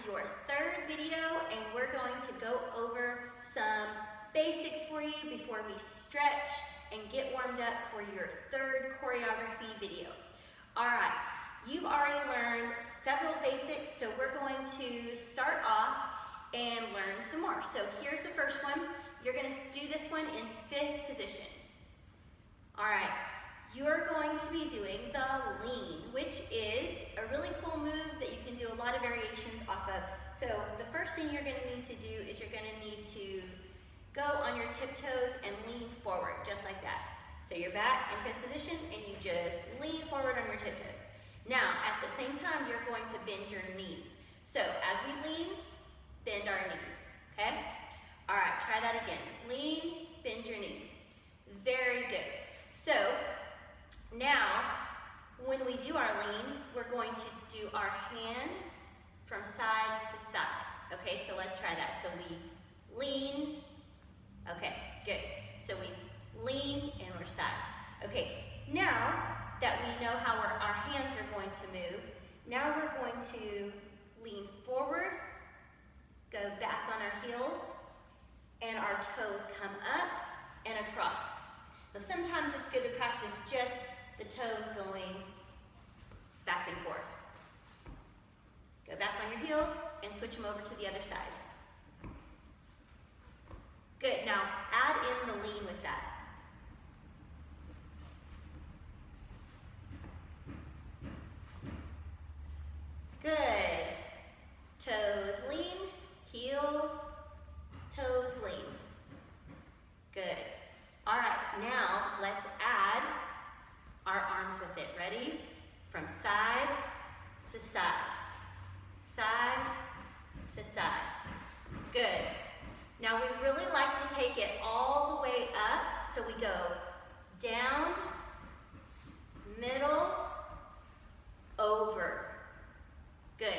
your third video, and we're going to go over some basics for you before we stretch and get warmed up for your third choreography video. All right, you've already learned several basics, so we're going to start off and learn some more. So here's the first one. You're going to do this one in 5th position. All right, you're going to be doing the lean, which is a really cool move that you can do a lot of variations off of. So the first thing you're going to need to do is you're going to need to go on your tiptoes and lean forward, just like that. So you're back in 5th position and you just lean forward on your tiptoes. Now, at the same time, you're going to bend your knees. So as we lean, bend our knees, okay? All right, try that again. Lean, bend your knees. Very good. So now, when we do our lean, we're going to do our hands from side to side. Okay, so let's try that. So we lean. Okay, good. So we lean and we're side. Okay, now that we know how our hands are going to move, now we're going to lean forward, go back on our heels, and our toes come up and across. But sometimes it's good to practice just the toes going back and forth. Go back on your heel and switch them over to the other side. Good, now add in the lean with that. Good. Toes lean, heel, toes lean. Good. All right, now let's add our arms with it. Ready? From side to side. Side to side. Good. Now we really like to take it all the way up, so we go down, middle, over. Good.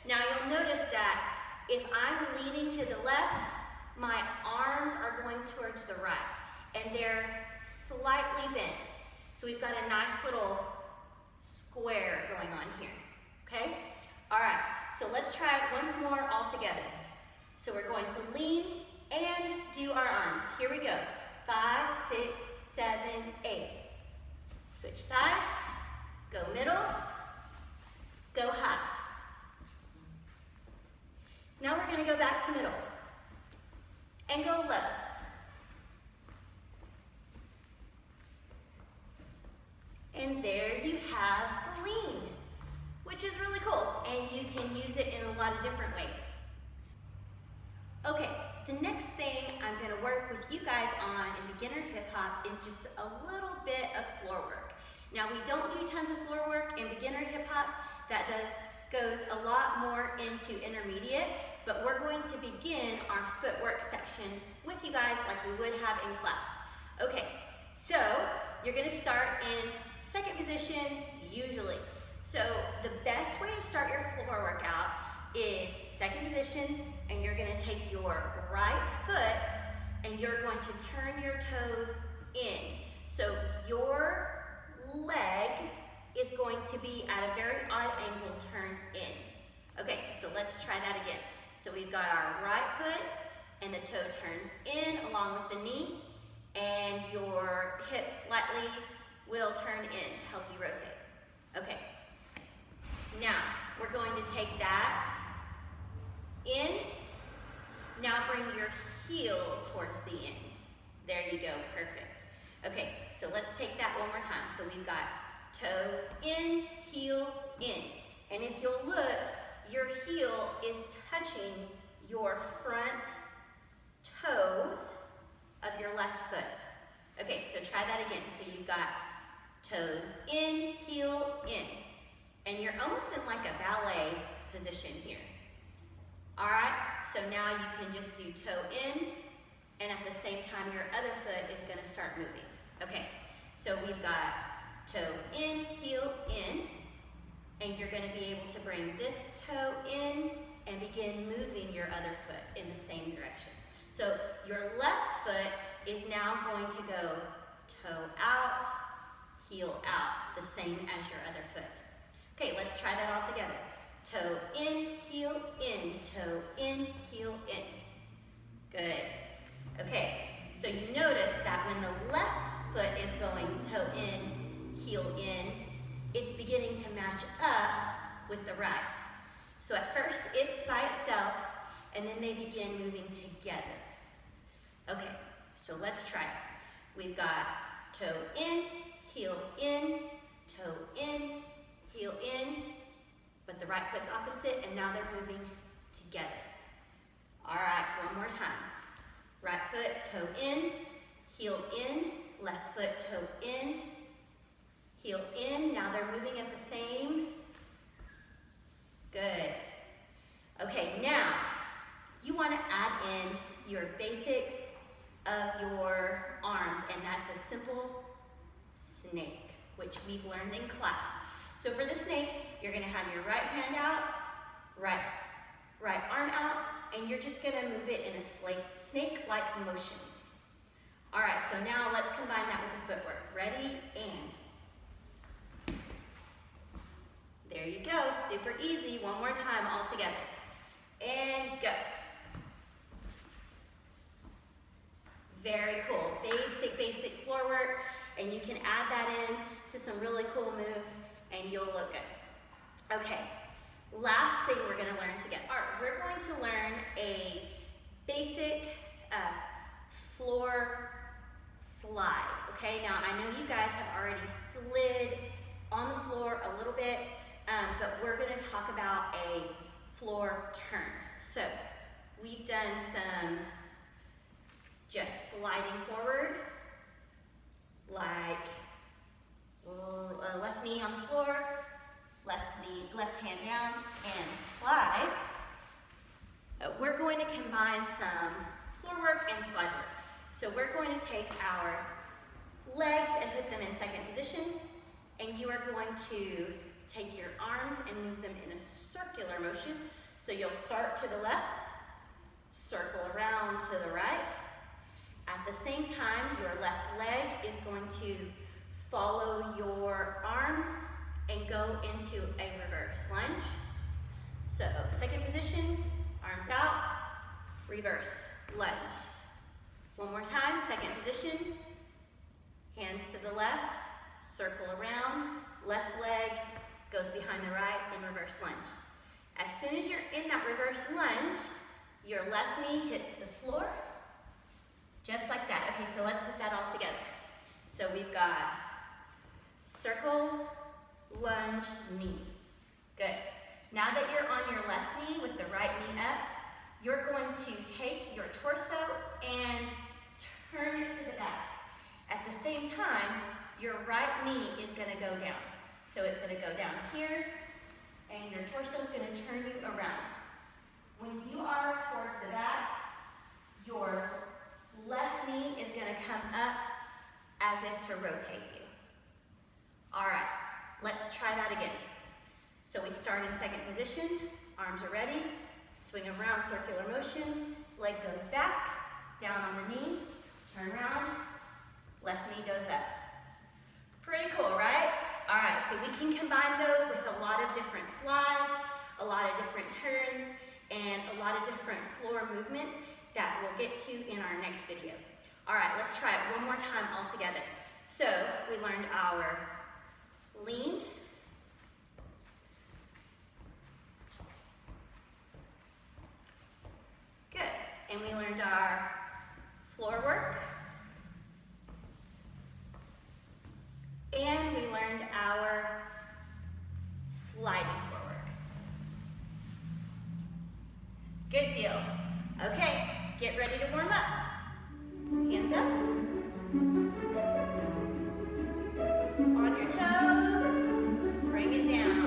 Now you'll notice that if I'm leaning to the left, my arms are going towards the right, and they're slightly bent. So we've got a nice little square going on here, okay? All right, so let's try it once more all together. So we're going to lean and do our arms. Here we go. 5, 6, 7, 8. Switch sides, go middle, go high. Now we're going to go back to middle and go low. And there you have the lean, which is really cool, and you can use it in a lot of different ways. Okay, the next thing I'm going to work with you guys on in beginner hip hop is just a little bit of floor work. Now we don't do tons of floor work in beginner hip hop. That goes a lot more into intermediate, but we're going to begin our footwork section with you guys like we would have in class. Okay, so you're going to start in 2nd position usually. So the best way to start your floor workout is 2nd position, and you're going to take your right foot and you're going to turn your toes in. So your leg is going to be at a very odd angle turned in. Okay, so let's try that again. So we've got our right foot and the toe turns in along with the knee, and your hips slightly will turn in, help you rotate. Okay, now we're going to take that in. Now bring your heel towards the end. There you go, perfect. Okay, so let's take that one more time. So we've got toe in, heel in. And if you'll look, your heel is touching your front toes of your left foot. Okay, so try that again. So you've got toes in, heel in. And you're almost in like a ballet position here. All right, so now you can just do toe in, and at the same time your other foot is going to start moving. Okay, so we've got toe in, heel in, and you're going to be able to bring this toe in and begin moving your other foot in the same direction. So your left foot is now going to go toe out, heel out, the same as your other foot. Okay, let's try that all together. Toe in, heel in, toe in, heel in. Good. Okay, so you notice that when the left foot is going toe in, heel in, it's beginning to match up with the right. So at first it's by itself, and then they begin moving together. Okay, so let's try it. We've got toe in, heel in, toe in, heel in, but the right foot's opposite, and now they're moving together. All right, one more time. Right foot, toe in, heel in, left foot, toe in, heel in. Now they're moving at the same. Good. Okay, now you want to add in your basics of your arms, and that's a simple snake, which we've learned in class. So for the snake, you're going to have your right hand out, right arm out, and you're just going to move it in a snake-like motion. All right, so now let's combine that with the footwork. Ready? And. There you go, super easy. One more time all together. And go. Very cool, basic floor work, and you can add that in to some really cool moves, and you'll look good. Okay, last thing we're gonna learn together. All right, we're going to learn a basic floor slide, okay? Now, I know you guys have already slid on the floor a little bit, but we're gonna talk about a floor turn. So, we've done some just sliding forward, like left knee on the floor, left hand down, and slide. We're going to combine some floor work and slide work. So we're going to take our legs and put them in second position, and you are going to take your arms and move them in a circular motion. So you'll start to the left, circle around to the right. At the same time, your left leg is going to follow your arms and go into a reverse lunge. So second position, arms out, reverse lunge. One more time, second position, hands to the left, circle around, left leg goes behind the right in reverse lunge. As soon as you're in that reverse lunge, your left knee hits the floor, just like that. Okay, so let's put that all together. So we've got circle, lunge, knee. Good. Now that you're on your left knee with the right knee up, you're going to take your torso and turn it to the back. At the same time, your right knee is going to go down. So it's going to go down here, and your torso is going to turn you around. When you are towards the back, your left knee is going to come up as if to rotate you. All right, let's try that again. So we start in second position, arms are ready, swing around, circular motion, leg goes back, down on the knee, turn around, left knee goes up. Pretty cool, right? All right, so we can combine those with a lot of different slides, a lot of different turns, and a lot of different floor movements that we'll get to in our next video. All right, let's try it one more time all together. So we learned our lean, good, and we learned our floor work, and we learned our sliding floor work. Good deal. Okay, get ready to warm up. Hands up. On your toes. Bring it down.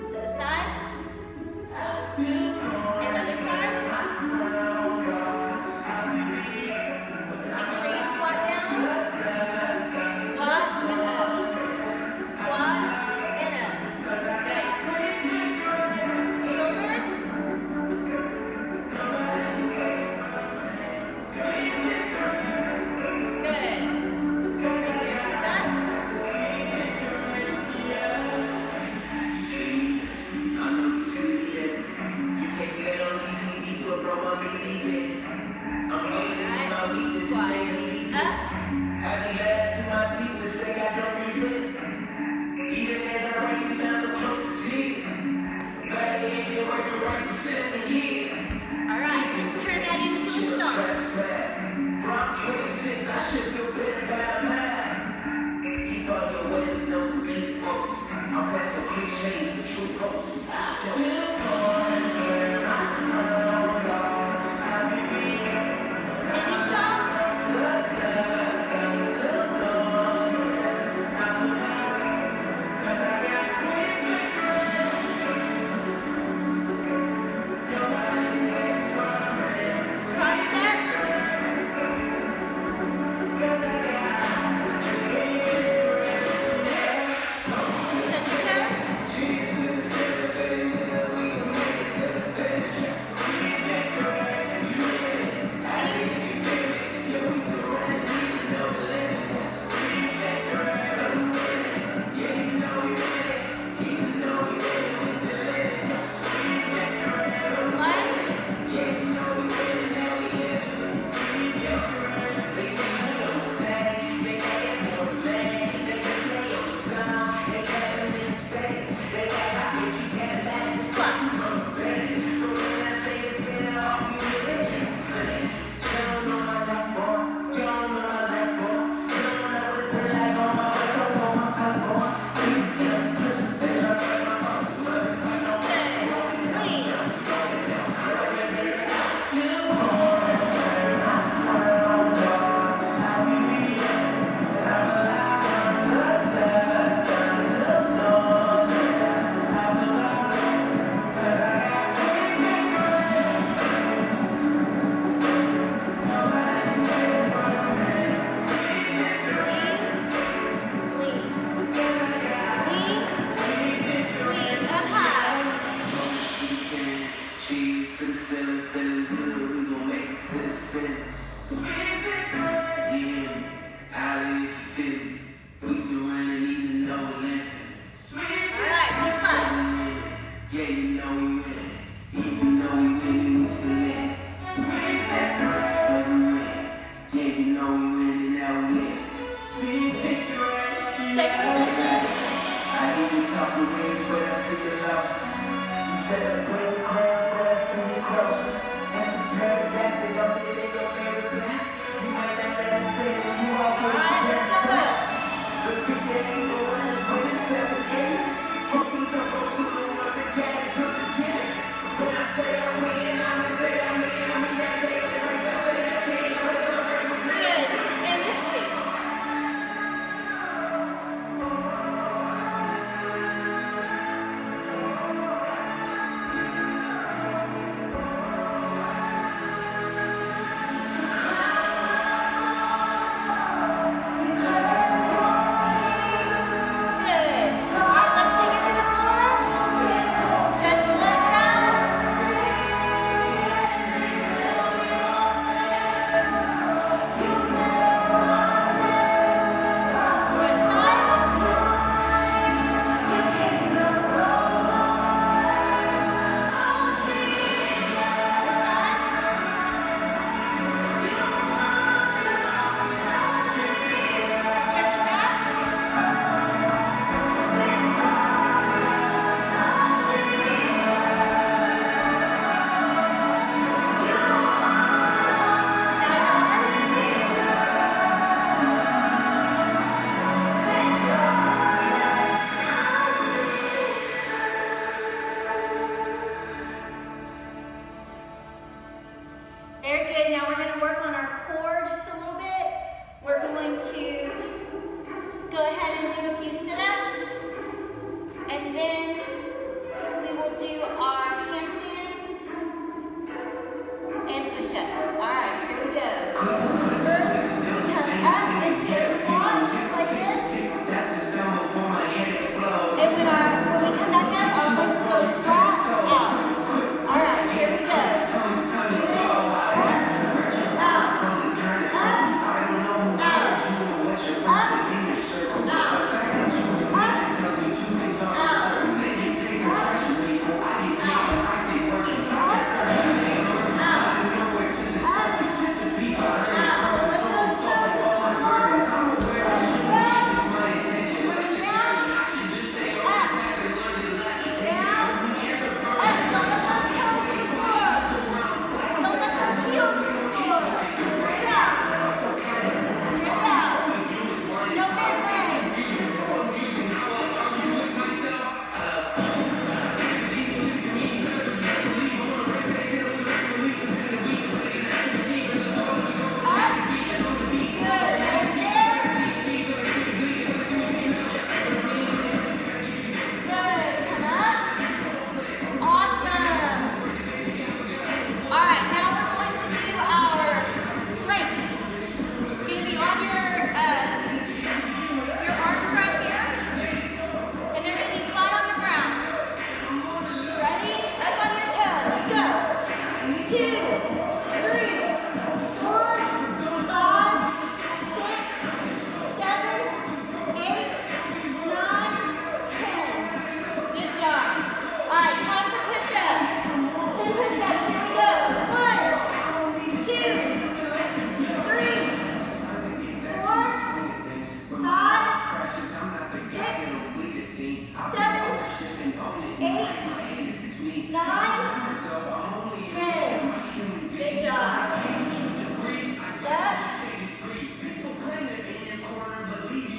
To the side. And other side. Make sure you squat down. Squat and up. Squat and up. Good. Shoulders. Very good. Now we're going to work on our core just a little bit. We're going to go ahead and do a few sit-ups, and then we will do our handstands and push-ups. All right, here we go. First, we come up into a squat just like this. And when we come back up, our legs go flat out. All right, here we go.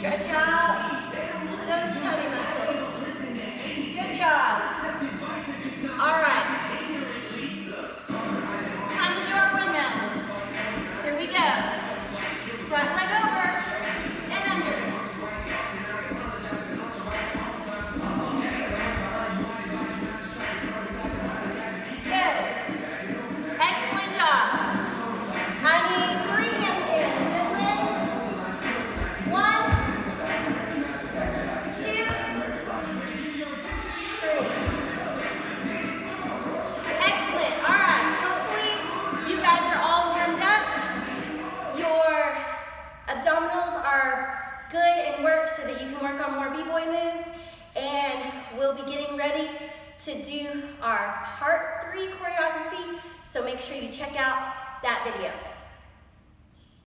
Stretch out those tummy muscles. Good job. All right. Time to do our windmills. Here we go. Front leg over and under. Good. Excellent job. I need 3 handstands. Abdominals are good and work so that you can work on more b-boy moves, and we'll be getting ready to do our part 3 choreography, so make sure you check out that video.